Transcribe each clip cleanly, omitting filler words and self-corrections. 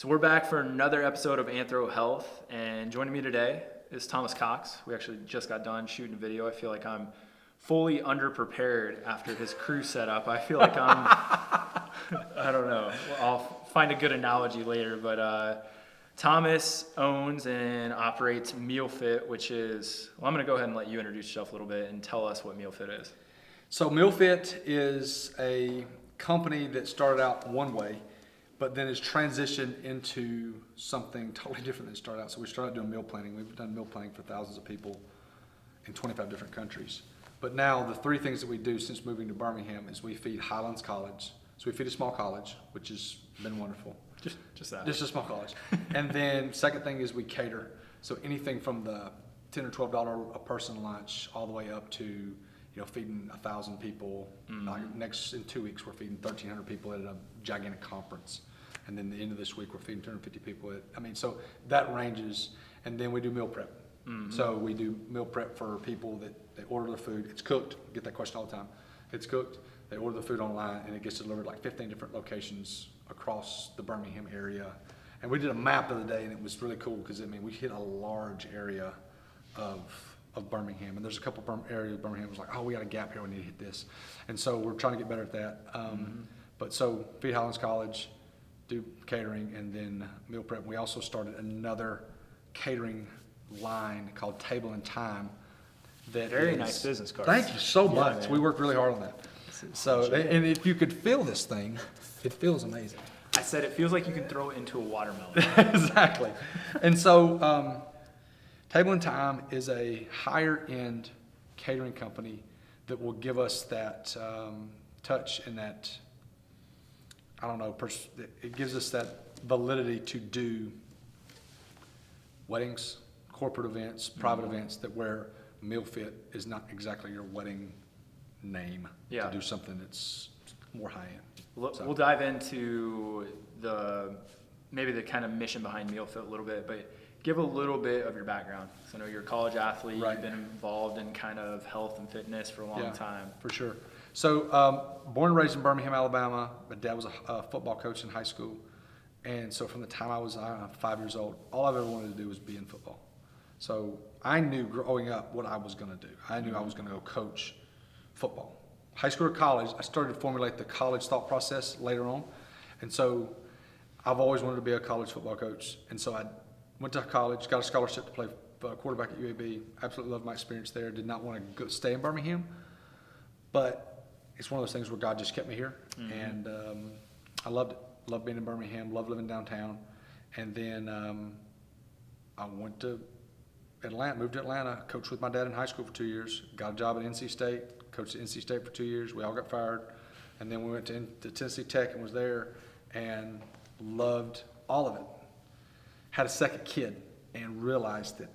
So we're back for another episode of Anthro Health, and joining me today is Thomas Cox. We actually just got done shooting a video. I feel like I'm fully underprepared after his crew setup. I feel like I don't know. I'll find a good analogy later, but Thomas owns and operates Mealfit, which is, well, I'm going to go ahead and let you introduce yourself a little bit and tell us what Mealfit is. So Mealfit is a company that started out one way, but then has transitioned into something totally different than it started out. So we started doing meal planning. We've done meal planning for thousands of people in 25 different countries. But now the three things that we do since moving to Birmingham is we feed Highlands College. So we feed a small college, which has been wonderful. Just that. Just a small college. And then second thing is we cater. So anything from the $10 or $12 a person lunch all the way up to feeding 1,000 people. Like in 2 weeks, we're feeding 1,300 people at a gigantic conference. And then the end of this week, we're feeding 250 people. So that ranges. And then we do meal prep. So we do meal prep for people that they order their food. It's cooked. I get that question all the time. It's cooked. They order the food online, and it gets delivered like 15 different locations across the Birmingham area. And we did a map the other day, and it was really cool because we hit a large area of Birmingham, and there's a couple areas of Birmingham was like, oh, we got a gap here, we need to hit this, and so we're trying to get better at that. But so feed Highlands College, do catering, and then meal prep. We also started another catering line called Table and Time. Very nice business card. Thank you so much. Man. We worked really hard on that. So, and if you could feel this thing, it feels amazing. I said it feels like you can throw it into a watermelon. Exactly. And so Table and Time is a higher end catering company that will give us that touch and that, it gives us that validity to do weddings, corporate events, private events, that where Mealfit is not exactly your wedding name. Yeah. To do something that's more high end. We'll dive into maybe the kind of mission behind Mealfit a little bit, but give a little bit of your background. So I know you're a college athlete. Right. You've been involved in kind of health and fitness for a long time. For sure. So born and raised in Birmingham, Alabama. My dad was a football coach in high school. And so from the time I was 5 years old, all I've ever wanted to do was be in football. So I knew growing up what I was going to do. I knew I was going to go coach football. High school or college, I started to formulate the college thought process later on. And so I've always wanted to be a college football coach. And so I went to college, got a scholarship to play quarterback at UAB. Absolutely loved my experience there. Did not want to stay in Birmingham. But it's one of those things where God just kept me here. And I loved it. Loved being in Birmingham, loved living downtown. And then I went to Atlanta, moved to Atlanta, coached with my dad in high school for 2 years, got a job at NC State, coached at NC State for 2 years. We all got fired. And then we went to Tennessee Tech and was there and loved all of it. Had a second kid and realized that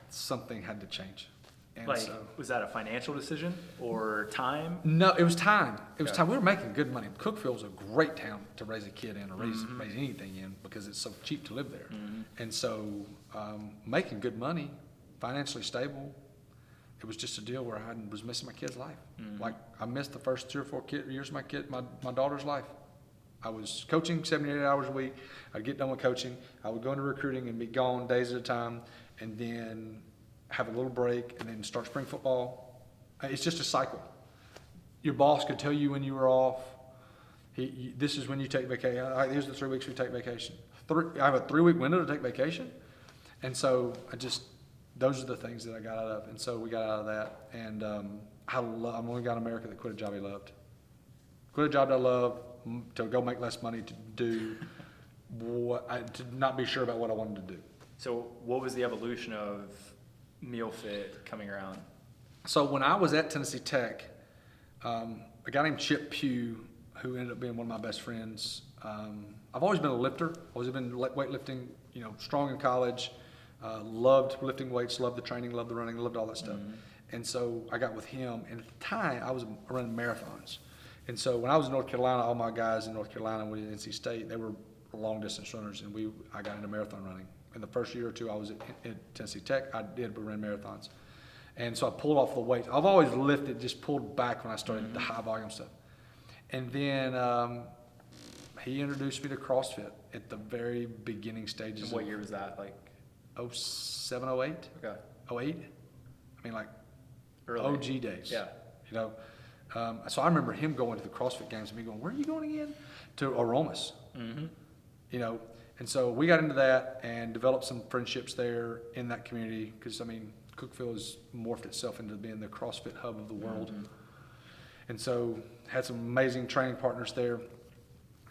something had to change. And was that a financial decision or time? No, it was time. It was time. We were making good money. Cookeville was a great town to raise a kid in or raise anything in because it's so cheap to live there. And so making good money, financially stable, it was just a deal where I was missing my kid's life. Like I missed the first 3 or 4 years of my daughter's life. I was coaching 78 hours a week. I'd get done with coaching. I would go into recruiting and be gone days at a time, and then have a little break, and then start spring football. It's just a cycle. Your boss could tell you when you were off. This is when you take vacation. Here's the 3 weeks we take vacation. I have a 3-week window to take vacation. And so those are the things that I got out of. And so we got out of that. And I'm the only guy in America that quit a job he loved. Quit a job that I love to go make less money to do to not be sure about what I wanted to do. So what was the evolution of Mealfit coming around? So when I was at Tennessee Tech, a guy named Chip Pugh, who ended up being one of my best friends, I've always been a lifter. Always been weightlifting, strong in college. Loved lifting weights, loved the training, loved the running, loved all that stuff. And so I got with him, and at the time I was running marathons. And so when I was in North Carolina, all my guys in North Carolina, when we were at NC State, they were long distance runners, and I got into marathon running. In the first year or two I was at Tennessee Tech, I ran marathons. And so I pulled off the weights. I've always lifted, just pulled back when I started the high volume stuff. And then he introduced me to CrossFit at the very beginning stages. And what year was that? Like 07, 08? Okay. 08? I mean, like Early. OG days. Yeah. You know, so I remember him going to the CrossFit games and me going, where are you going again? To Aromas. Mm-hmm. You know, and so we got into that and developed some friendships there in that community because, I mean, Cookeville has morphed itself into being the CrossFit hub of the world. Mm-hmm. And so had some amazing training partners there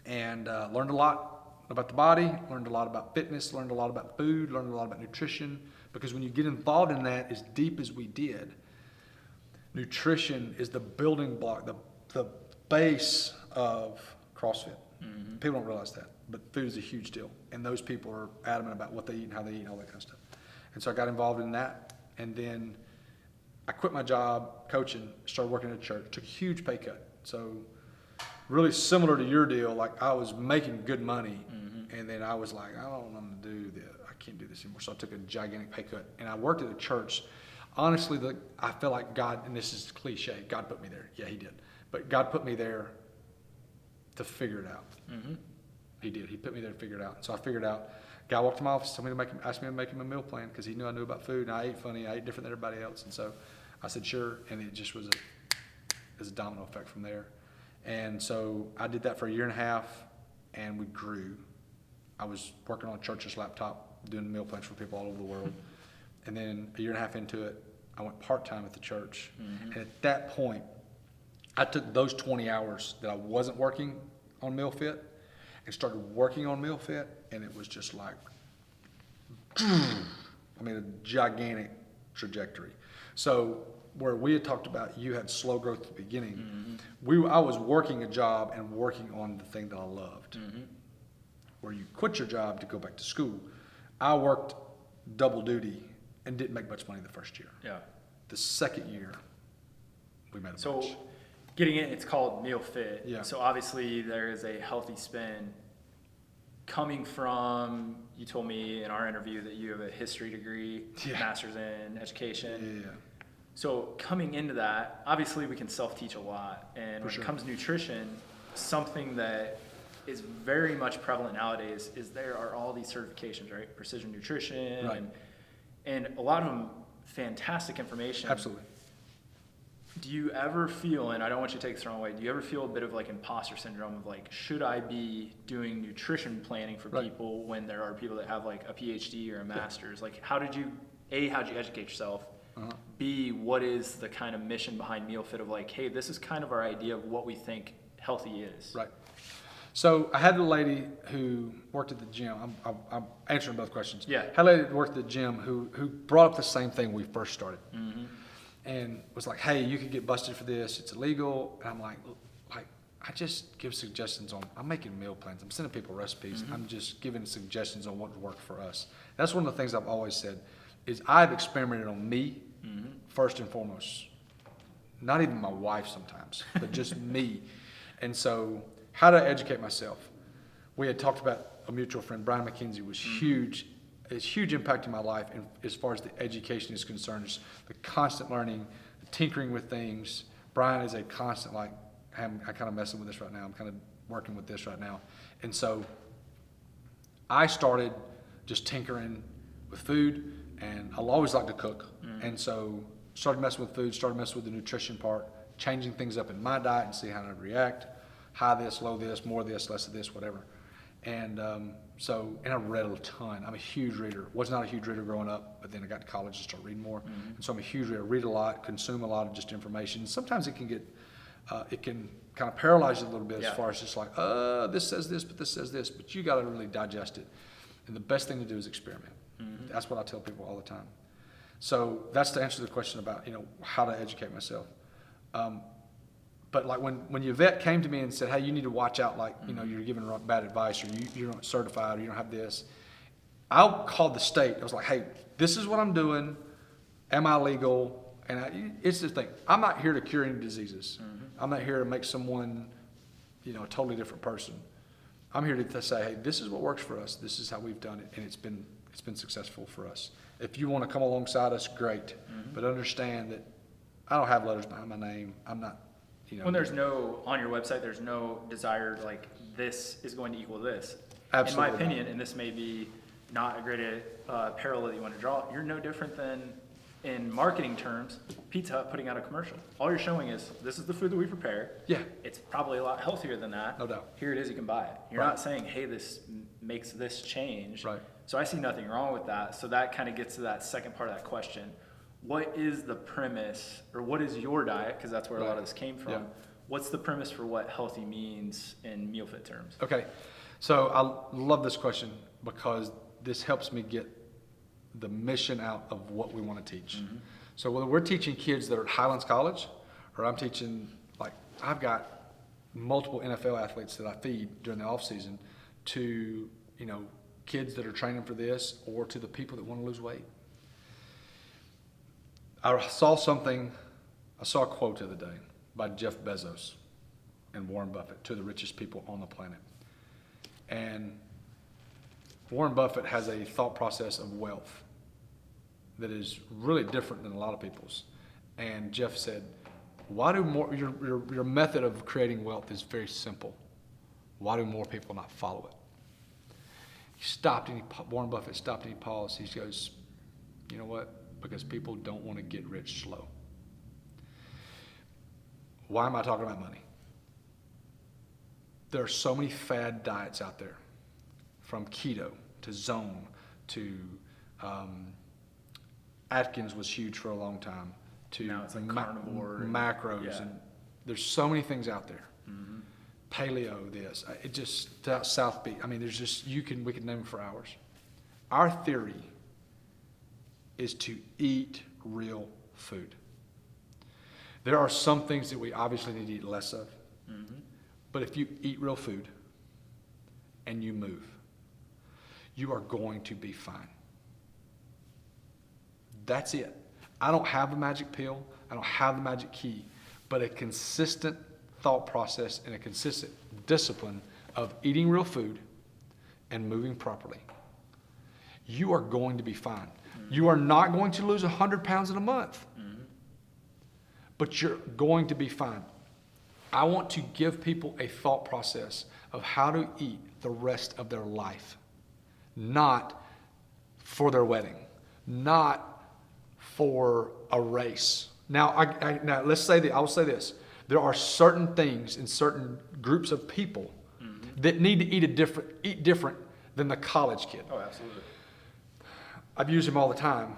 and learned a lot about the body, learned a lot about fitness, learned a lot about food, learned a lot about nutrition, because when you get involved in that as deep as we did, nutrition is the building block, the base of CrossFit. Mm-hmm. People don't realize that, but food is a huge deal. And those people are adamant about what they eat and how they eat and all that kind of stuff. And so I got involved in that. And then I quit my job coaching, started working at a church, took a huge pay cut. So really similar to your deal, like I was making good money. Mm-hmm. And then I was like, I don't want to do this. I can't do this anymore. So I took a gigantic pay cut. And I worked at a church. Honestly, I feel like God, and this is cliche, God put me there. Yeah, he did. But God put me there to figure it out. Mm-hmm. He did. He put me there to figure it out. So I figured out. Guy walked to my office, asked me to make him a meal plan because he knew I knew about food and I ate funny. I ate different than everybody else. And so I said, sure. And it just was a domino effect from there. And so I did that for a year and a half and we grew. I was working on a church's laptop doing meal plans for people all over the world. And then a year and a half into it, I went part-time at the church. Mm-hmm. And at that point, I took those 20 hours that I wasn't working on Mealfit and started working on Mealfit, and it was just like, I mean, a gigantic trajectory. So where we had talked about you had slow growth at the beginning, mm-hmm. I was working a job and working on the thing that I loved. Mm-hmm. Where you quit your job to go back to school, I worked double duty and didn't make much money the first year. Yeah. The second year, we made a bunch. So getting it, it's called Mealfit. Yeah. So obviously there is a healthy spin coming from, you told me in our interview that you have a history degree, master's in education. Yeah. So coming into that, obviously we can self-teach a lot. And when it comes to nutrition, something that is very much prevalent nowadays is there are all these certifications, right? Precision nutrition, right. and a lot of them fantastic information. Absolutely. Do you ever feel, and I don't want you to take this the wrong way, do you ever feel a bit of like imposter syndrome of like, should I be doing nutrition planning for right. people when there are people that have like a PhD or a master's? Like, how'd you educate yourself? Uh-huh. B, what is the kind of mission behind Mealfit of like, hey, this is kind of our idea of what we think healthy is. Right. So I had a lady who worked at the gym. I'm answering both questions. Yeah. Had a lady that worked at the gym who brought up the same thing when we first started. Mm-hmm. And was like, hey, you could get busted for this. It's illegal. And I'm like, I just give suggestions on, I'm making meal plans. I'm sending people recipes. Mm-hmm. I'm just giving suggestions on what would work for us. That's one of the things I've always said is I've experimented on me mm-hmm. first and foremost. Not even my wife sometimes, but just me. And so how to educate myself. We had talked about a mutual friend, Brian McKenzie, was mm-hmm. huge. It's huge impact in my life, and as far as the education is concerned, just the constant learning, the tinkering with things. Brian is a constant, like, I'm kind of messing with this right now. I'm kind of working with this right now. And so I started just tinkering with food, and I'll always like to cook. Mm-hmm. And so started messing with food, started messing with the nutrition part, changing things up in my diet and see how I react. High this, low this, more of this, less of this, whatever. And and I read a ton. I'm a huge reader. Was not a huge reader growing up, but then I got to college and started reading more. Mm-hmm. And so I'm a huge reader. Read a lot, consume a lot of just information. Sometimes it can get, it can kind of paralyze you a little bit as far as just like, this says this, but this says this. But you got to really digest it. And the best thing to do is experiment. Mm-hmm. That's what I tell people all the time. So that's to answer the question about, how to educate myself. But like when Yvette came to me and said, hey, you need to watch out, like, you're giving bad advice, or you're not certified, or you don't have this. I called the state. I was like, hey, this is what I'm doing. Am I legal? And it's the thing. I'm not here to cure any diseases. Mm-hmm. I'm not here to make someone, a totally different person. I'm here to say, hey, this is what works for us. This is how we've done it, and it's been successful for us. If you want to come alongside us, great. Mm-hmm. But understand that I don't have letters behind my name. I'm not. When there's no, on your website, there's no desired, like, this is going to equal this. Absolutely In my opinion, and this may be not a great parallel that you want to draw, you're no different than, in marketing terms, Pizza Hut putting out a commercial. All you're showing is, this is the food that we prepare. Yeah. It's probably a lot healthier than that. No doubt. Here it is, you can buy it. You're Right. not saying, hey, this makes this change. Right. So I see nothing wrong with that. So that kind of gets to that second part of that question. What is the premise, or what is your diet? Because that's where a lot of this came from. Yeah. What's the premise for what healthy means in Mealfit terms? Okay, so I love this question because this helps me get the mission out of what we want to teach. Mm-hmm. So whether we're teaching kids that are at Highlands College, or I'm teaching, like, I've got multiple NFL athletes that I feed during the off season to, kids that are training for this, or to the people that want to lose weight. I saw a quote the other day by Jeff Bezos and Warren Buffett, two of the richest people on the planet. And Warren Buffett has a thought process of wealth that is really different than a lot of people's. And Jeff said, your method of creating wealth is very simple. Why do more people not follow it? Warren Buffett stopped and he paused. He goes, you know what? Because people don't want to get rich slow. Why am I talking about money? There are so many fad diets out there, from keto to zone to Atkins was huge for a long time, to now it's like carnivore macros, yeah. and there's so many things out there. Mm-hmm. Paleo, this, it just, South Beach. I mean, there's just, we could name them for hours. Our theory is to eat real food. There are some things that we obviously need to eat less of, Mm-hmm. but if you eat real food and you move, you are going to be fine. That's it. I don't have a magic pill. I don't have the magic key, but a consistent thought process and a consistent discipline of eating real food and moving properly. You are going to be fine. Mm-hmm. You are not going to lose 100 pounds in a month, mm-hmm. but you're going to be fine. I want to give people a thought process of how to eat the rest of their life, not for their wedding, not for a race. Now, now let's say that I will say this: there are certain things in certain groups of people mm-hmm. that need to eat different than the college kid. Oh, absolutely. I've used him all the time.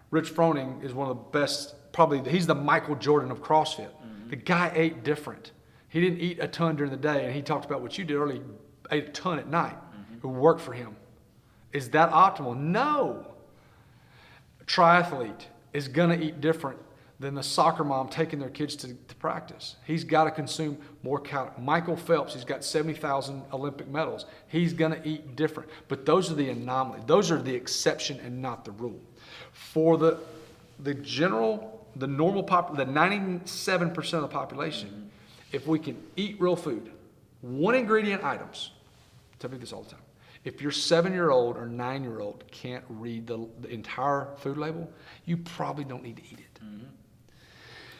Rich Froning is one of the best. Probably he's the Michael Jordan of CrossFit. Mm-hmm. The guy ate different. He didn't eat a ton during the day, and he talked about what you did early. Ate a ton at night. Mm-hmm. It worked for him. Is that optimal? No. A triathlete is going to eat different than the soccer mom taking their kids to practice. He's got to consume more calories. Michael Phelps, he's got 70,000 Olympic medals. He's going to eat different. But those are the anomalies. Those are the exception and not the rule. For the normal the 97% of the population, mm-hmm. if we can eat real food, one ingredient items, tell me this all the time. If your 7-year-old or 9-year-old can't read the entire food label, you probably don't need to eat it. Mm-hmm.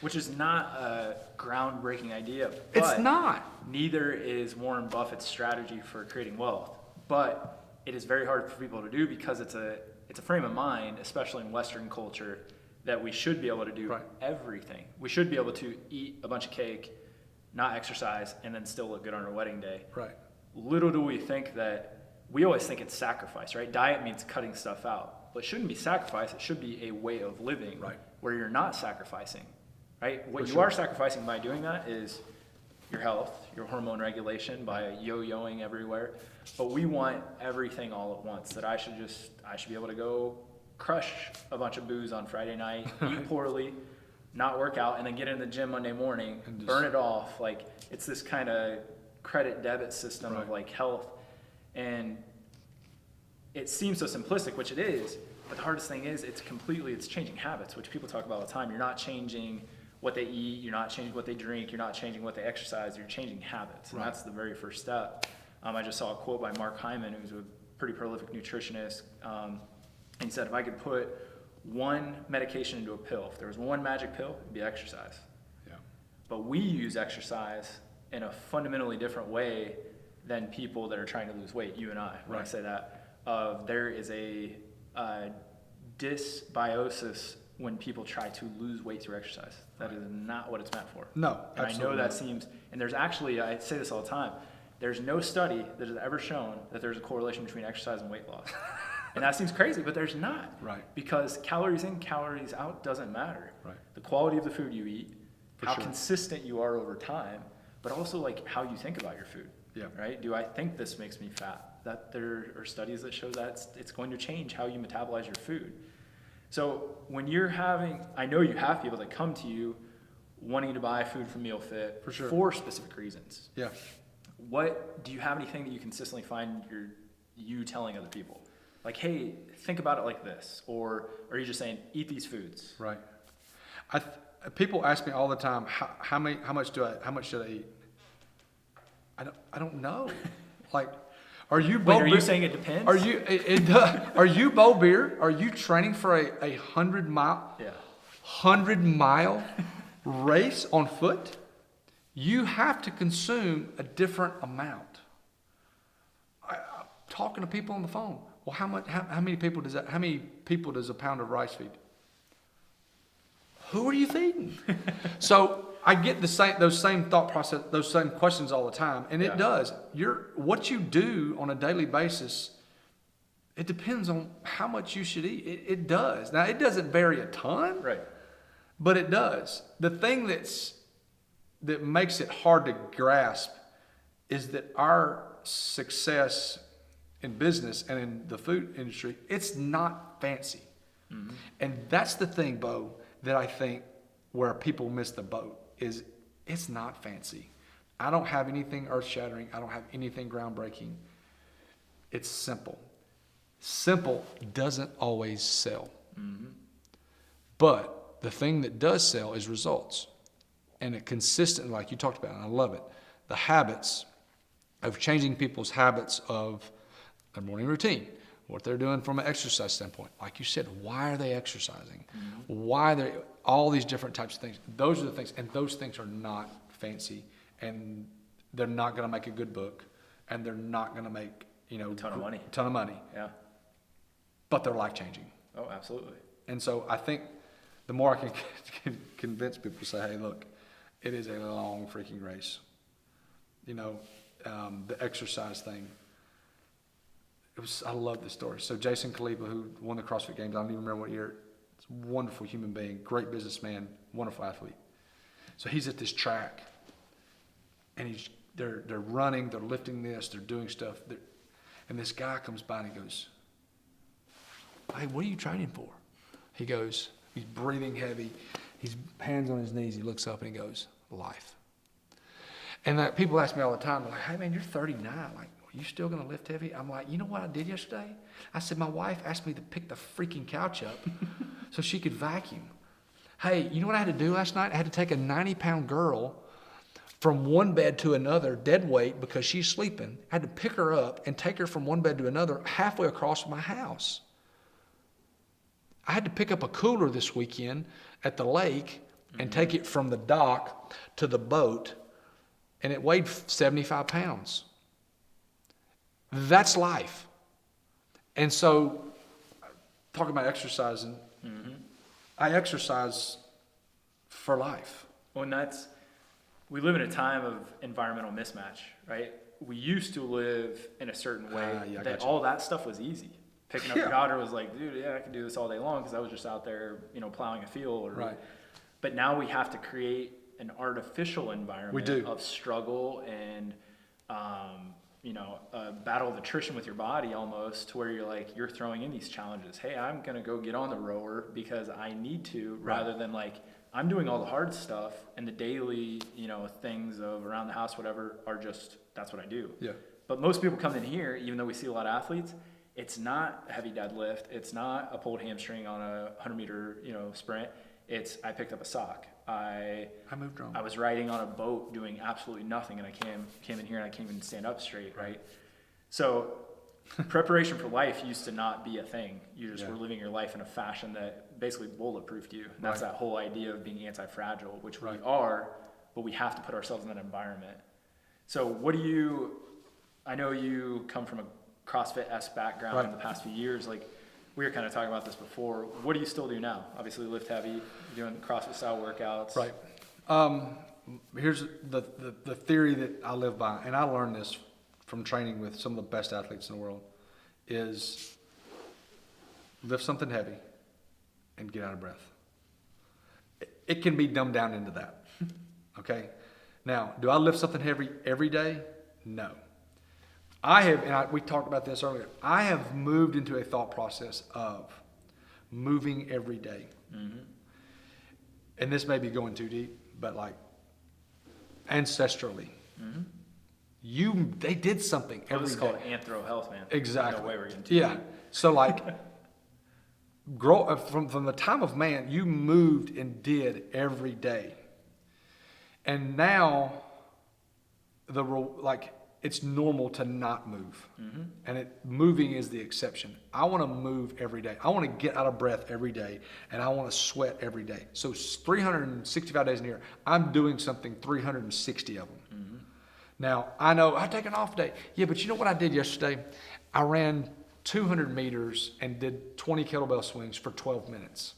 Which is not a groundbreaking idea. It's not. Neither is Warren Buffett's strategy for creating wealth. But it is very hard for people to do because it's a frame of mind, especially in Western culture, that we should be able to do right. everything. We should be able to eat a bunch of cake, not exercise, and then still look good on our wedding day. Right. Little do we think that, we always think it's sacrifice, right? Diet means cutting stuff out. But it shouldn't be sacrifice. It should be a way of living right. where you're not sacrificing, right? What For you sure. are sacrificing by doing that is your health, your hormone regulation by yo-yoing everywhere. But we want everything all at once, that I should be able to go crush a bunch of booze on Friday night, eat poorly, not work out, and then get in the gym Monday morning, burn it off. Like, it's this kind of credit debit system right. of like health. And it seems so simplistic, which it is, but the hardest thing is it's changing habits, which people talk about all the time. You're not changing what they eat, you're not changing what they drink, you're not changing what they exercise, you're changing habits. And right. that's the very first step. I just saw a quote by Mark Hyman, who's a pretty prolific nutritionist. And he said, if I could put one medication into a pill, if there was one magic pill, it'd be exercise. Yeah. but we use exercise in a fundamentally different way than people that are trying to lose weight, you and I, when I say that, there is a dysbiosis when people try to lose weight through exercise. That is not what it's meant for. No, and absolutely I know that not. seems, and there's actually, I say this all the time, there's no study that has ever shown that there's a correlation between exercise and weight loss. And that seems crazy, but there's not. Right. Because calories in, calories out doesn't matter. Right. The quality of the food you eat, how sure. consistent you are over time, but also like how you think about your food. Yeah. Right? Do I think this makes me fat? That there are studies that show that it's going to change how you metabolize your food. So when you're having, I know you have people that come to you wanting to buy food from Mealfit For sure. for specific reasons. Yeah. What do you have anything that you consistently find you telling other people? Like, hey, think about it like this, or are you just saying eat these foods? Right. People ask me all the time, how much should I eat? I don't know. Like, are you Beau? Wait, are you saying it depends? Are you Beau Beer? Are you training for a 100-mile race on foot? You have to consume a different amount. I'm talking to people on the phone. Well, how many people does a pound of rice feed? Who are you feeding? So I get those same thought process, those same questions all the time, and it does. What you do on a daily basis, it depends on how much you should eat. It does. Now it doesn't vary a ton, Right. but it does. The thing that makes it hard to grasp is that our success in business and in the food industry, it's not fancy. Mm-hmm. And that's the thing, Beau, that I think where people miss the boat is it's not fancy. I don't have anything earth-shattering. I don't have anything groundbreaking. It's simple. Simple doesn't always sell. Mm-hmm. But the thing that does sell is results. And it consistently, like you talked about, and I love it, the habits of changing people's habits of their morning routine, what they're doing from an exercise standpoint. Like you said, why are they exercising? Mm-hmm. Why they're all these different types of things. Those are the things, and those things are not fancy, and they're not going to make a good book, and they're not going to make a ton of money. Yeah. But they're life changing. Oh, absolutely. And so I think the more I can convince people to say, hey, look, it is a long freaking race. The exercise thing. I love this story. So Jason Kaliba, who won the CrossFit Games, I don't even remember what year. He's a wonderful human being, great businessman, wonderful athlete. So he's at this track, and they're running, they're lifting this, they're doing stuff. And this guy comes by and he goes, hey, what are you training for? He goes, he's breathing heavy. He's hands on his knees. He looks up and he goes, life. And people ask me all the time, like, hey, man, you're 39. Like, are you still going to lift heavy? I'm like, you know what I did yesterday? I said, my wife asked me to pick the freaking couch up so she could vacuum. Hey, you know what I had to do last night? I had to take a 90-pound girl from one bed to another, dead weight, because she's sleeping. I had to pick her up and take her from one bed to another halfway across my house. I had to pick up a cooler this weekend at the lake and take it from the dock to the boat, and it weighed 75 pounds. That's life. And so, talking about exercising, I exercise for life. Well, and we live in a time of environmental mismatch, right? We used to live in a certain way that all that stuff was easy. Picking up your daughter was like, dude, I can do this all day long because I was just out there, plowing a field. Right. But now we have to create an artificial environment of struggle and, a battle of attrition with your body almost, to where you're throwing in these challenges. Hey, I'm going to go get on the rower because I need to, rather than I'm doing all the hard stuff, and the daily, things of around the house, whatever, are just, that's what I do. Yeah. But most people come in here, even though we see a lot of athletes, it's not a heavy deadlift. It's not a pulled hamstring on a 100-meter, sprint. It's I picked up a sock. I moved around. I was riding on a boat doing absolutely nothing, and I came in here and I can't even stand up straight, right? So preparation for life used to not be a thing. You just were living your life in a fashion that basically bulletproofed you. And that's that whole idea of being anti-fragile, which we are, but we have to put ourselves in that environment. So I know you come from a CrossFit-esque background in the past few years. Like, we were kind of talking about this before. What do you still do now? Obviously, lift heavy, you're doing CrossFit-style workouts. Right. Here's the theory that I live by, and I learned this from training with some of the best athletes in the world, is lift something heavy and get out of breath. It can be dumbed down into that. Okay? Now, do I lift something heavy every day? No. We talked about this earlier, I have moved into a thought process of moving every day. Mm-hmm. And this may be going too deep, but like ancestrally, they did something every day. This is called anthro health, man. Exactly. No way we're getting too deep. So like, from the time of man, you moved and did every day. And now, it's normal to not move. Mm-hmm. And moving is the exception. I want to move every day. I want to get out of breath every day, and I want to sweat every day. So 365 days in a year, I'm doing something 360 of them. Mm-hmm. Now, I know I take an off day. Yeah, but you know what I did yesterday? I ran 200 meters and did 20 kettlebell swings for 12 minutes.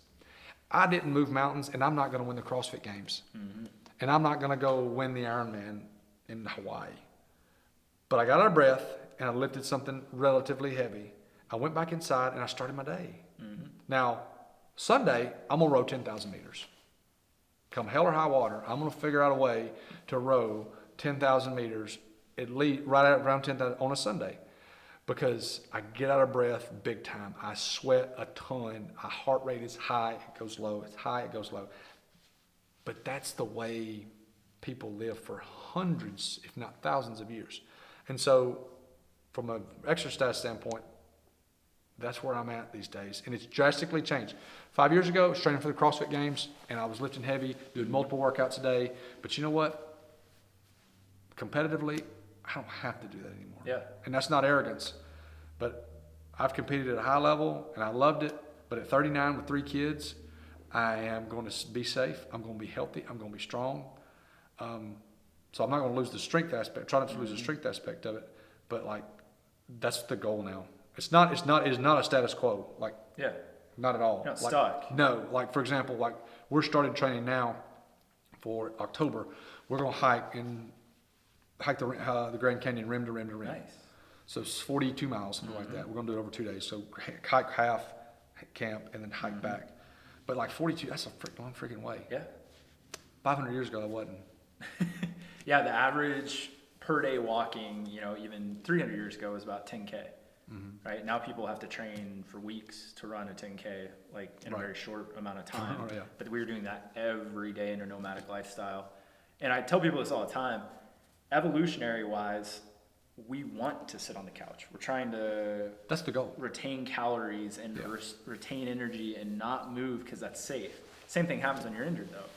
I didn't move mountains, and I'm not going to win the CrossFit Games. Mm-hmm. And I'm not going to go win the Ironman in Hawaii. But I got out of breath, and I lifted something relatively heavy. I went back inside, and I started my day. Mm-hmm. Now, Sunday, I'm going to row 10,000 meters. Come hell or high water, I'm going to figure out a way to row 10,000 meters, at least right around 10,000 on a Sunday. Because I get out of breath big time. I sweat a ton. My heart rate is high, it goes low. It's high, it goes low. But that's the way people live for hundreds, if not thousands of years. And so from an exercise standpoint, that's where I'm at these days. And it's drastically changed. 5 years ago, I was training for the CrossFit Games, and I was lifting heavy, doing multiple workouts a day. But you know what? Competitively, I don't have to do that anymore. Yeah. And that's not arrogance. But I've competed at a high level, and I loved it. But at 39 with 3 kids, I am going to be safe. I'm going to be healthy. I'm going to be strong. So I'm not going to lose the strength aspect. Try not to lose the strength aspect of it. But like, that's the goal now. It's not a status quo. Like, not at all. You're not like, stuck. No. Like, for example, like we're started training now for October. We're going to hike the Grand Canyon rim to rim to rim. Nice. So it's 42 miles, something like that. We're going to do it over 2 days. So hike half, camp, and then hike back. But like 42, that's a long freaking way. Yeah. 500 years ago, I wasn't. Yeah, the average per day walking, even 300 years ago was about 10K. Mm-hmm. Right? Now people have to train for weeks to run a 10K, like in a very short amount of time. Oh, yeah. But we were doing that every day in a nomadic lifestyle. And I tell people this all the time. Evolutionary wise, we want to sit on the couch. We're trying to that's the goal. Retain calories and retain energy and not move because that's safe. Same thing happens when you're injured though.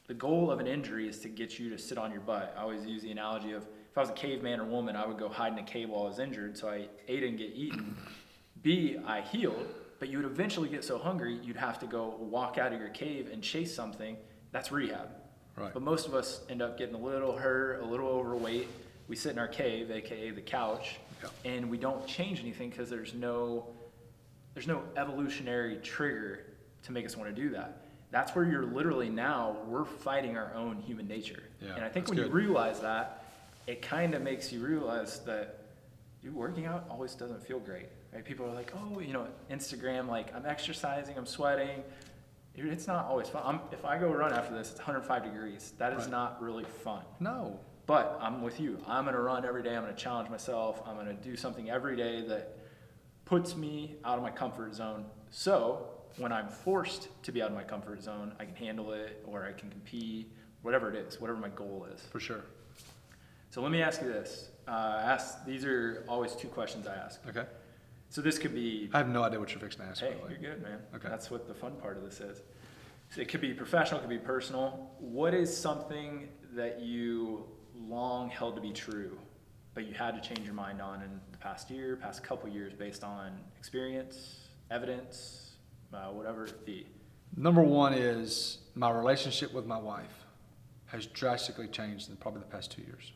The goal of an injury is to get you to sit on your butt. I always use the analogy of if I was a caveman or woman, I would go hide in a cave while I was injured, so I A, didn't get eaten. B, I healed, but you would eventually get so hungry, you'd have to go walk out of your cave and chase something. That's rehab. Right. But most of us end up getting a little hurt, a little overweight. We sit in our cave, aka the couch, and we don't change anything because there's no evolutionary trigger to make us want to do that. That's where you're literally now, we're fighting our own human nature. Yeah, and I think when you realize that, it kind of makes you realize that working out always doesn't feel great. Right? People are like, oh, Instagram, like I'm exercising, I'm sweating. Dude, it's not always fun. If I go run after this, it's 105 degrees. That is not really fun. No. But I'm with you. I'm going to run every day. I'm going to challenge myself. I'm going to do something every day that puts me out of my comfort zone. So when I'm forced to be out of my comfort zone, I can handle it or I can compete, whatever it is, whatever my goal is. For sure. So let me ask you this. These are always 2 questions I ask. Okay. So this could be... I have no idea what you're fixing to ask. Hey, you're good, man. Okay. That's what the fun part of this is. So it could be professional, it could be personal. What is something that you long held to be true, but you had to change your mind on in the past year, past couple years based on experience, evidence, whatever it be? Number one is my relationship with my wife has drastically changed in probably the past 2 years.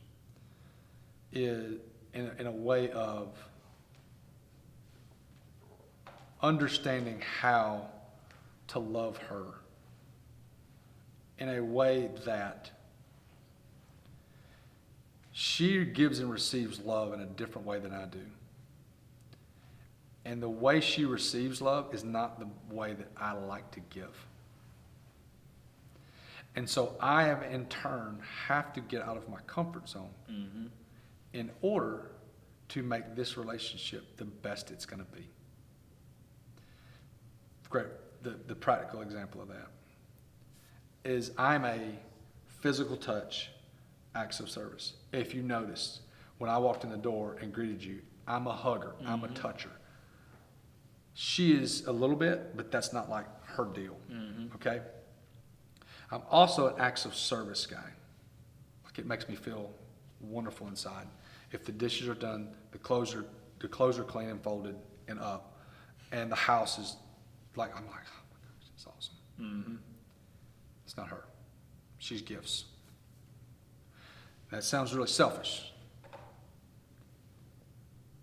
Is in a way of understanding how to love her in a way that she gives and receives love in a different way than I do. And the way she receives love is not the way that I like to give. And so I have in turn have to get out of my comfort zone in order to make this relationship the best it's going to be. Great. The practical example of that is I'm a physical touch acts of service. If you noticed, when I walked in the door and greeted you, I'm a hugger. I'm a toucher. She is a little bit, but that's not like her deal. Okay? I'm also an acts of service guy. Like, it makes me feel wonderful inside. If the dishes are done, the clothes are clean and folded and up, and the house is like, I'm like, oh my gosh, it's awesome. It's not her. She's gifts. That sounds really selfish.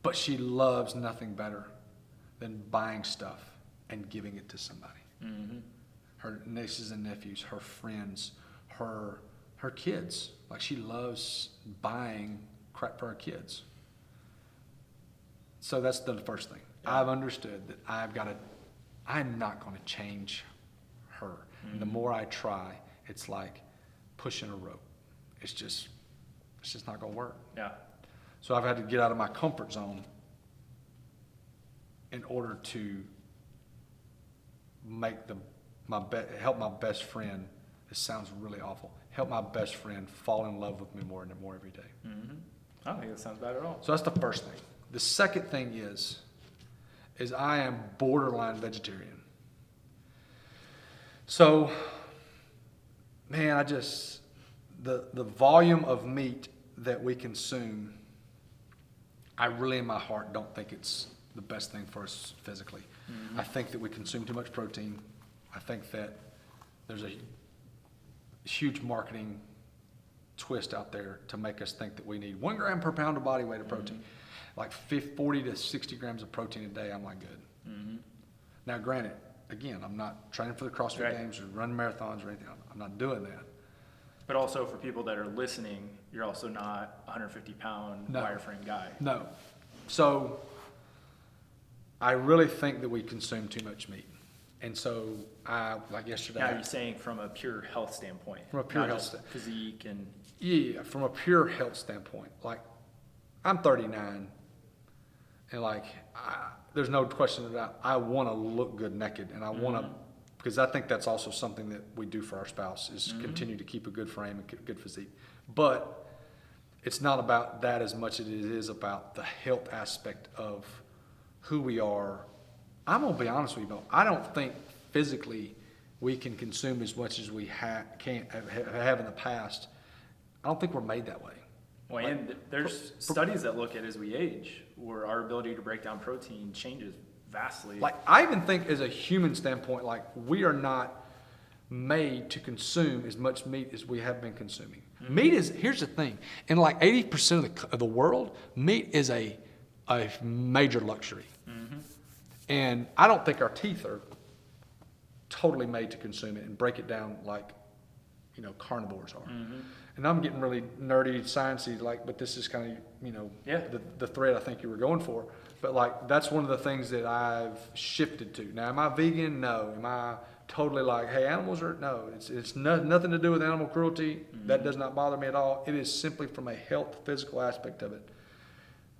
But she loves nothing better than buying stuff and giving it to somebody. Her nieces and nephews, her friends, her kids. Like, she loves buying crap for her kids. So that's the first thing. I've understood that I'm not going to change her. And the more I try, it's like pushing a rope. It's just not going to work. Yeah. So I've had to get out of my comfort zone in order to help my best friend. This sounds really awful. Help my best friend fall in love with me more and more every day. I don't think that sounds bad at all. So that's the first thing. The second thing is I am borderline vegetarian. So, man, the volume of meat that we consume, I really in my heart don't think it's the best thing for us physically. I think that we consume too much protein. I think that there's a huge marketing twist out there to make us think that we need 1 gram per pound of body weight of protein. Like 40 to 60 grams of protein a day, I'm like, good. Now, granted, again, I'm not training for the CrossFit Games or running marathons or anything. I'm not doing that. But also for people that are listening, you're also not a 150-pound wireframe guy. No. So I really think that we consume too much meat. And so like yesterday. Now you're saying from a pure health standpoint. From a pure health standpoint. Physique and. Yeah, from a pure health standpoint. Like, I'm 39, and like, there's no question about I want to look good naked, and I want to, because I think that's also something that we do for our spouse is continue to keep a good frame and good physique. But it's not about that as much as it is about the health aspect of who we are. I'm gonna be honest with you, Beau. I don't think physically we can consume as much as we have in the past. I don't think we're made that way. Well, and there's studies that look at as we age, where our ability to break down protein changes vastly. Like, I even think as a human standpoint, like, we are not made to consume as much meat as we have been consuming. Meat is, here's the thing, in like 80% of the world, meat is a major luxury. And I don't think our teeth are totally made to consume it and break it down like, carnivores are. And I'm getting really nerdy, sciencey, like, but this is kind of, the thread I think you were going for. But like, that's one of the things that I've shifted to. Now, am I vegan? No. Am I totally like, hey, animals are? No. It's nothing to do with animal cruelty. That does not bother me at all. It is simply from a health, physical aspect of it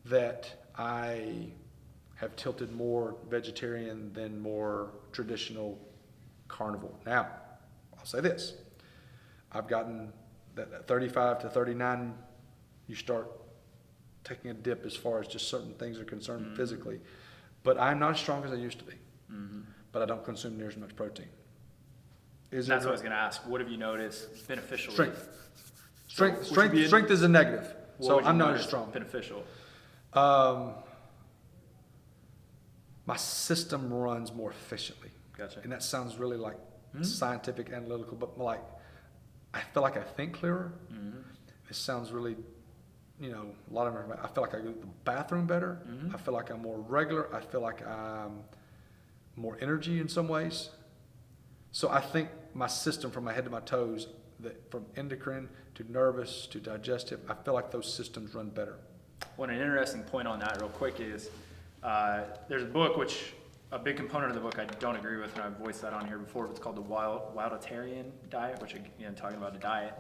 that I have tilted more vegetarian than more traditional carnivore. Now, I'll say this. I've gotten that 35 to 39, you start taking a dip as far as just certain things are concerned physically. But I'm not as strong as I used to be. But I don't consume near as much protein. That's what I was going to ask. What have you noticed beneficially? Strength is a negative. So I'm not as strong. Beneficial. My system runs more efficiently. Gotcha. And that sounds really like scientific, analytical, but like, I feel like I think clearer. It sounds really, a lot of them, I feel like I go to the bathroom better. I feel like I'm more regular. I feel like I'm more energy in some ways. So I think my system from my head to my toes, from endocrine to nervous to digestive, I feel like those systems run better. Well, an interesting point on that real quick is there's a book, which a big component of the book I don't agree with, and I've voiced that on here before. It's called the Wilditarian diet, which again, talking about a diet.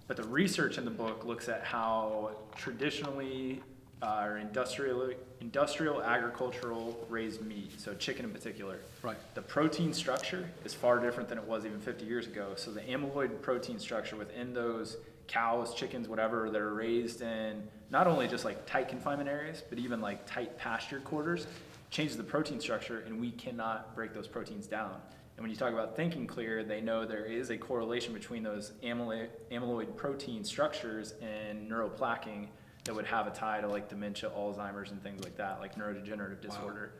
But the research in the book looks at how traditionally or industrial agricultural raised meat, so chicken in particular. Right. The protein structure is far different than it was even 50 years ago. So the amyloid protein structure within those cows, chickens, whatever, that are raised in not only just like tight confinement areas, but even like tight pasture quarters, changes the protein structure, and we cannot break those proteins down. And when you talk about thinking clear, they know there is a correlation between those amyloid protein structures and neuroplaquing that would have a tie to like dementia, Alzheimer's, and things like that, like neurodegenerative disorder.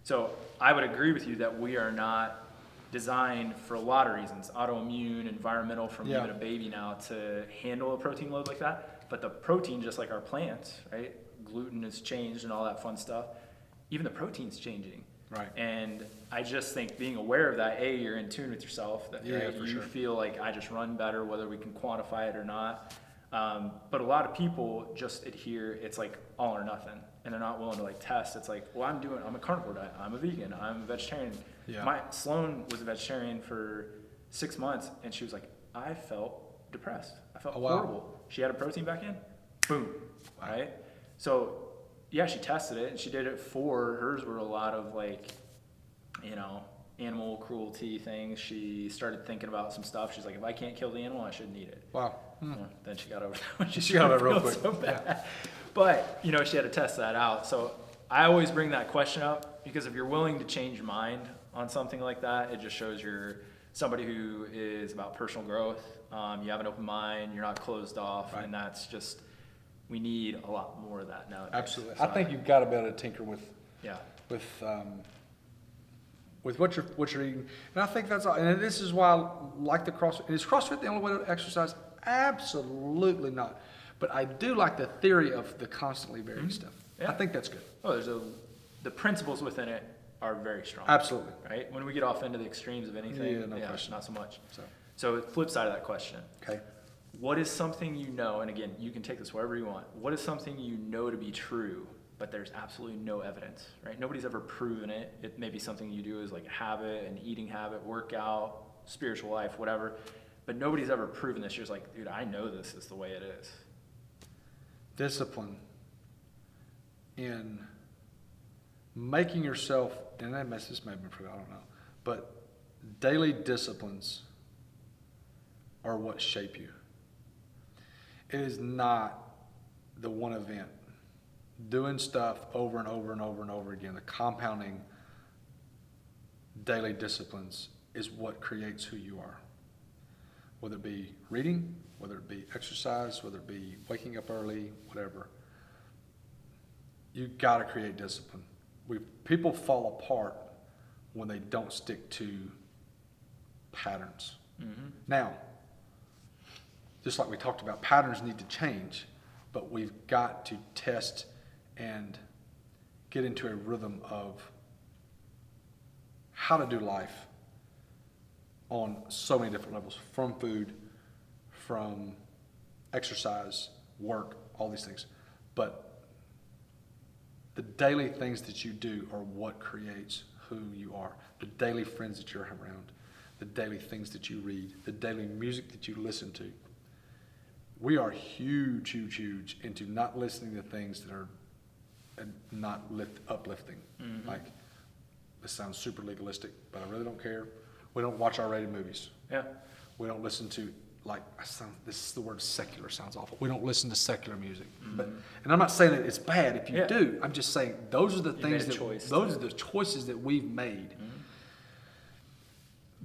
So I would agree with you that we are not designed for a lot of reasons, autoimmune, environmental, from even a baby now, to handle a protein load like that. But the protein, just like our plants, right? Gluten has changed and all that fun stuff. Even the protein's changing. Right. And I just think being aware of that, you're in tune with yourself, that you feel like I just run better, whether we can quantify it or not. But a lot of people just adhere, it's like all or nothing, and they're not willing to like test. It's like, well, I'm a carnivore diet, I'm a vegan, I'm a vegetarian. Sloan was a vegetarian for 6 months, and she was like, I felt depressed. I felt horrible. She had a protein back in, boom, right? So yeah, she tested it, and she did it for, hers were a lot of like, animal cruelty things. She started thinking about some stuff. She's like, if I can't kill the animal, I shouldn't eat it. Wow. Then she got over that. She got over it real quick. So bad. But, she had to test that out. So I always bring that question up, because if you're willing to change your mind on something like that, it just shows you're somebody who is about personal growth. You have an open mind, you're not closed off, and that's just, we need a lot more of that nowadays. Absolutely. So I think you've got to be able to tinker with what you're eating. And I think that's all. And this is why I like the CrossFit. Is CrossFit the only way to exercise? Absolutely not. But I do like the theory of the constantly varying stuff. Yeah. I think that's good. Oh, the principles within it are very strong. Absolutely. Right? When we get off into the extremes of anything, not so much. So flip side of that question. Okay. What is something and again, you can take this wherever you want. What is something you know to be true, but there's absolutely no evidence, right? Nobody's ever proven it. It may be something you do as like a habit, an eating habit, workout, spiritual life, whatever. But nobody's ever proven this. You're just like, dude, I know this is the way it is. Discipline in making yourself, and this may be true, I don't know, but daily disciplines are what shape you. It is not the one event. Doing stuff over and over and over and over again, the compounding daily disciplines is what creates who you are. Whether it be reading, whether it be exercise, whether it be waking up early, whatever. You got to create discipline. People fall apart when they don't stick to patterns. Now, just like we talked about, patterns need to change, but we've got to test and get into a rhythm of how to do life on so many different levels, from food, from exercise, work, all these things. But the daily things that you do are what creates who you are. The daily friends that you're around, the daily things that you read, the daily music that you listen to. We are huge into not listening to things that are not uplifting. Like, this sounds super legalistic, but I really don't care. We don't watch R-rated movies. Yeah. We don't listen to, this is the word secular, sounds awful. We don't listen to secular music. And I'm not saying that it's bad if you do. I'm just saying those are the things those are the choices that we've made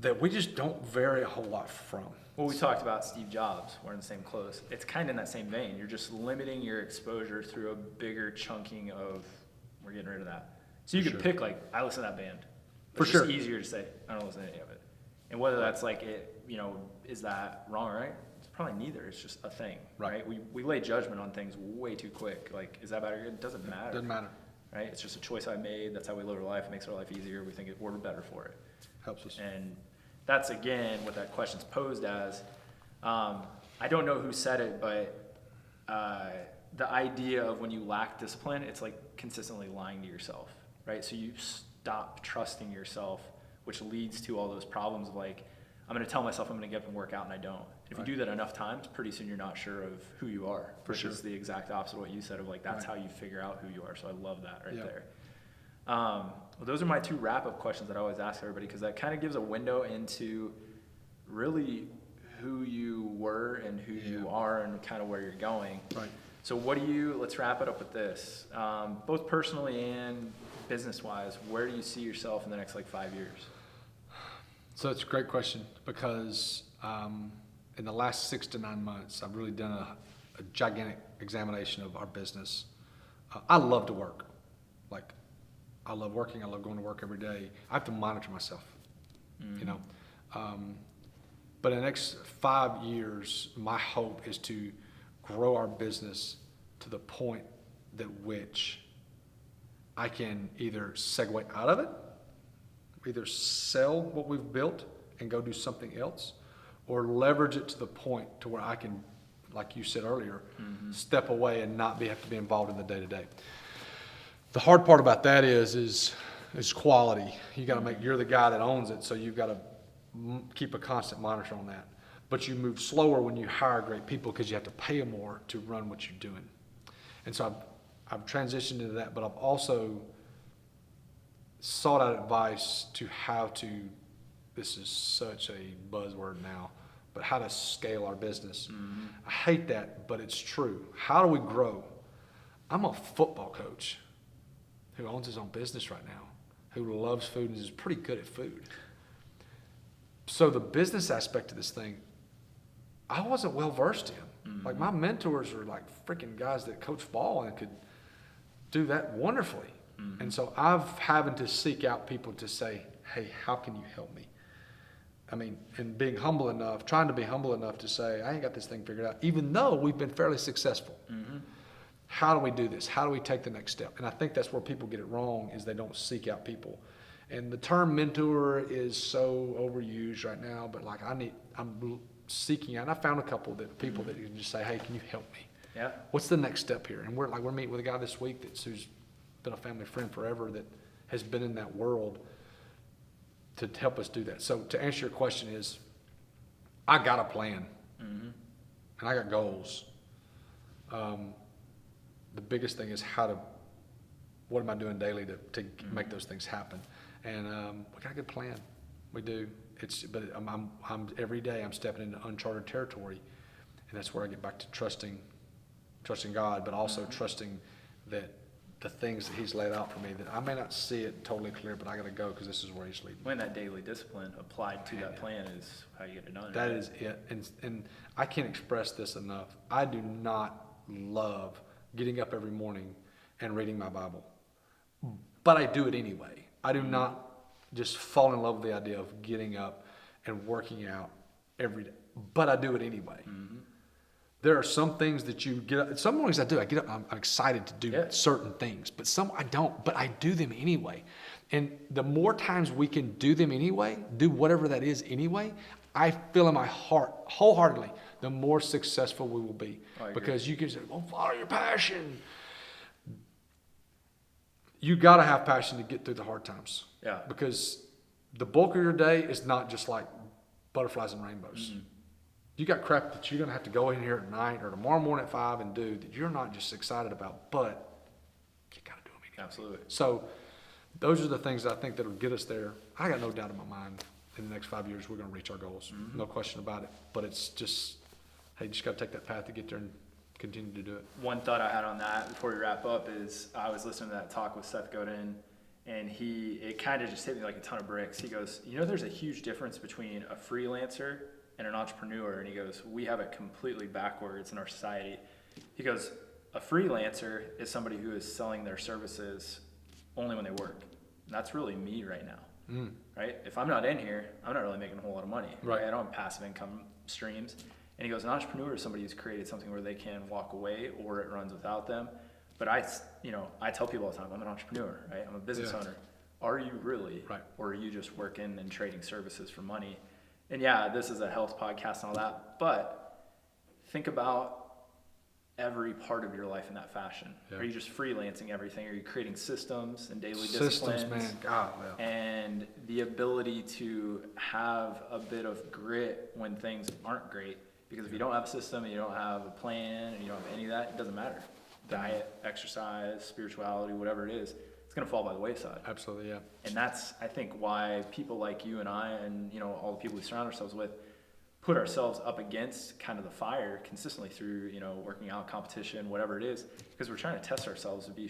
that we just don't vary a whole lot from. Well, we talked about Steve Jobs wearing the same clothes. It's kind of in that same vein. You're just limiting your exposure through a bigger chunking of, we're getting rid of that. So you could pick, I listen to that band. It's just easier to say, I don't listen to any of it. And whether that's is that wrong or right? probably neither. It's just a thing, Right. right? We lay judgment on things way too quick. Like, is that bad or good? It doesn't matter. Doesn't matter. Right? It's just a choice I made. That's how we live our life. It makes our life easier. We think we're better for it. Helps us. And that's, again, what that question's posed as. I don't know who said it, but the idea of when you lack discipline, it's like consistently lying to yourself, right? So you stop trusting yourself, which leads to all those problems of like, I'm going to tell myself I'm going to get up and work out, and I don't. If you do that enough times, pretty soon you're not sure of who you are. For sure. Which is the exact opposite of what you said of like, that's how you figure out who you are. So I love that right Yeah. there. Well, those are my 2 wrap-up questions that I always ask everybody, because that kind of gives a window into really who you were and who you are and kind of where you're going. Right. So let's wrap it up with this. Both personally and business-wise, where do you see yourself in the next like 5 years? So it's a great question, because in the last 6 to 9 months, I've really done a gigantic examination of our business. I love to work. Like, I love working. I love going to work every day. I have to monitor myself, you know. But in the next 5 years, my hope is to grow our business to the point that which I can either segue out of it, either sell what we've built and go do something else, or leverage it to the point to where I can, like you said earlier, step away and not have to be involved in the day-to-day. The hard part about that is quality. You got to make, you're the guy that owns it, so you've got to keep a constant monitor on that. But you move slower when you hire great people, because you have to pay them more to run what you're doing. And so I've transitioned into that, but I've also sought out advice to how to, this is such a buzzword now, but how to scale our business. I hate that, but it's true. How do we grow? I'm a football coach who owns his own business right now, who loves food and is pretty good at food. So the business aspect of this thing, I wasn't well versed in. Like, my mentors are like freaking guys that coach ball and could do that wonderfully. And so I've having to seek out people to say, hey, how can you help me? I mean, and being humble enough, trying to be humble enough to say, I ain't got this thing figured out, even though we've been fairly successful. How do we do this? How do we take the next step? And I think that's where people get it wrong, is they don't seek out people. And the term mentor is so overused right now, but like I'm seeking out, and I found a couple that people that you can just say, hey, can you help me? Yeah. What's the next step here? And we're meeting with a guy this week who's been a family friend forever, that has been in that world, to help us do that. So to answer your question is, I got a plan, and I got goals. The biggest thing is what am I doing daily to make those things happen? And we got a good plan. We do. But I'm every day I'm stepping into uncharted territory, and that's where I get back to trusting God, but also trusting that the things that He's laid out for me, that I may not see it totally clear, but I got to go because this is where He's leading. When that daily discipline applied to that plan is how you get it done. That is it. And I can't express this enough. I do not love getting up every morning and reading my Bible, but I do it anyway. I do not just fall in love with the idea of getting up and working out every day, but I do it anyway. There are some things that you get up, some mornings I do. I get up, I'm excited to do certain things, but some I don't, but I do them anyway. And the more times we can do them anyway, do whatever that is anyway, I feel in my heart wholeheartedly, the more successful we will be. Because you can say, well, follow your passion. You got to have passion to get through the hard times. Yeah. Because the bulk of your day is not just like butterflies and rainbows. You got crap that you're going to have to go in here at night or tomorrow morning at 5 and do that you're not just excited about, but you got to do them anyway. Absolutely. So those are the things that I think that will get us there. I got no doubt in my mind in the next 5 years we're going to reach our goals. No question about it. But it's just, hey, you just got to take that path to get there and continue to do it. One thought I had on that before we wrap up is I was listening to that talk with Seth Godin, and it kind of just hit me like a ton of bricks. He goes, there's a huge difference between a freelancer and an entrepreneur. And he goes, we have it completely backwards in our society. He goes, a freelancer is somebody who is selling their services only when they work. And that's really me right now, right? If I'm not in here, I'm not really making a whole lot of money. Right. I don't have passive income streams. And he goes, an entrepreneur is somebody who's created something where they can walk away or it runs without them. But I tell people all the time, I'm an entrepreneur, right? I'm a business owner. Are you really? Right. Or are you just working and trading services for money? And yeah, this is a health podcast and all that, but think about every part of your life in that fashion. Yeah. Are you just freelancing everything? Are you creating systems and daily disciplines? Systems, man. God, yeah. And the ability to have a bit of grit when things aren't great. Because if you don't have a system and you don't have a plan and you don't have any of that, it doesn't matter. Diet, exercise, spirituality, whatever it is, it's going to fall by the wayside. Absolutely, yeah. And that's, I think, why people like you and I and, all the people we surround ourselves with put ourselves up against kind of the fire consistently through, working out, competition, whatever it is, because we're trying to test ourselves to be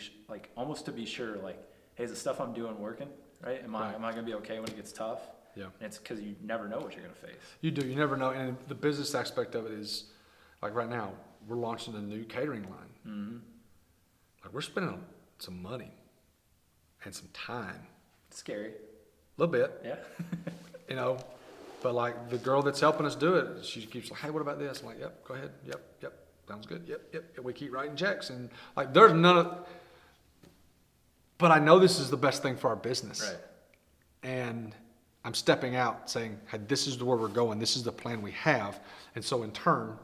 almost to be sure, like, hey, is the stuff I'm doing working, right? Am I going to be okay when it gets tough? Yeah. And it's because you never know what you're going to face. You do. You never know. And the business aspect of it is, like right now, we're launching a new catering line. Mm-hmm. Like we're spending some money and some time. It's scary. A little bit. Yeah. But like the girl that's helping us do it, she keeps like, hey, what about this? I'm like, yep, go ahead. Yep. Sounds good. Yep. And we keep writing checks. And like there's none of, but I know this is the best thing for our business. Right. And I'm stepping out saying, hey, this is where we're going. This is the plan we have. And so in turn,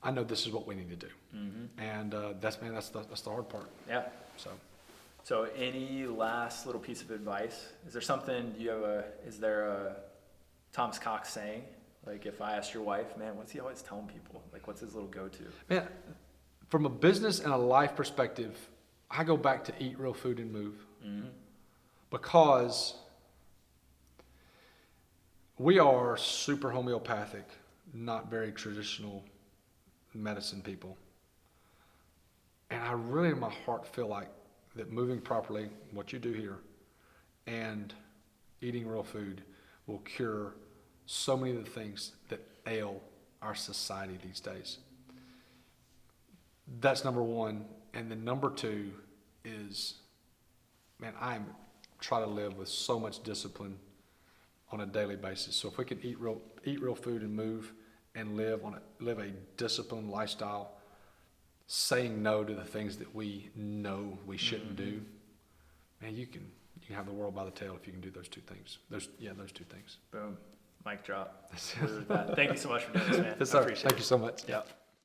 I know this is what we need to do. Mm-hmm. And that's the hard part. Yeah. So any last little piece of advice? Is there something, is there a Thomas Cox saying? Like if I asked your wife, man, what's he always telling people? Like what's his little go-to? Man, from a business and a life perspective, I go back to eat real food and move. Mm-hmm. Because we are super homeopathic, not very traditional medicine people. And I really in my heart feel like that moving properly, what you do here, and eating real food will cure so many of the things that ail our society these days. That's number one. And then number two is, man, I try to live with so much discipline on a daily basis. So if we can eat real food and move and live a disciplined lifestyle, saying no to the things that we know we shouldn't do, man, you can have the world by the tail if you can do those two things. Those two things. Boom. Mic drop. Thank you so much for doing this, man. I appreciate it. Thank you so much. Yep.